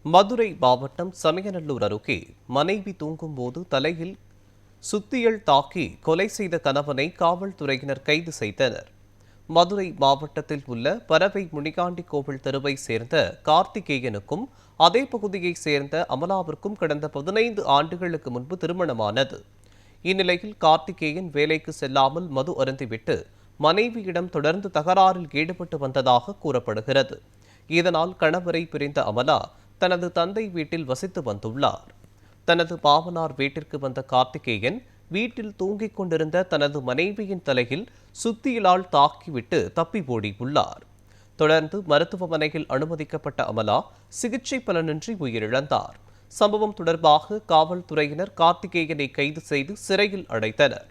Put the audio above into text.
மதுரை மாவட்டம் சமயநல்லூர் அருகே மனைவி தூங்கும்போது தலையில் சுத்தியல் தாக்கி கொலை செய்த கணவனை காவல்துறையினர் கைது செய்தனர். மதுரை மாவட்டத்தில் உள்ள பரவை முனிகாண்டி கோவில் தெருவை சேர்ந்த கார்த்திகேயனுக்கும் அதே பகுதியைச் சேர்ந்த அமலாவிற்கும் கடந்த 15 ஆண்டுகளுக்கு முன்பு திருமணமானது. இந்நிலையில் கார்த்திகேயன் வேலைக்கு செல்லாமல் மது அருந்திவிட்டு மனைவியிடம் தொடர்ந்து தகராறில் ஈடுபட்டு வந்ததாக கூறப்படுகிறது. இதனால் கணவரை பிரிந்த அமலா தனது தந்தை வீட்டில் வசித்து வந்துள்ளார். தனது பாவனார் வீட்டிற்கு வந்த கார்த்திகேயன் வீட்டில் தூங்கிக் கொண்டிருந்த தனது மனைவியின் தலையில் சுத்தியலால் தாக்கிவிட்டு தப்பி ஓடியுள்ளார். தொடர்ந்து மருத்துவமனையில் அனுமதிக்கப்பட்ட அமலா சிகிச்சை பலனின்றி உயிரிழந்தார். சம்பவம் தொடர்பாக காவல்துறையினர் கார்த்திகேயனை கைது செய்து சிறையில் அடைத்தனர்.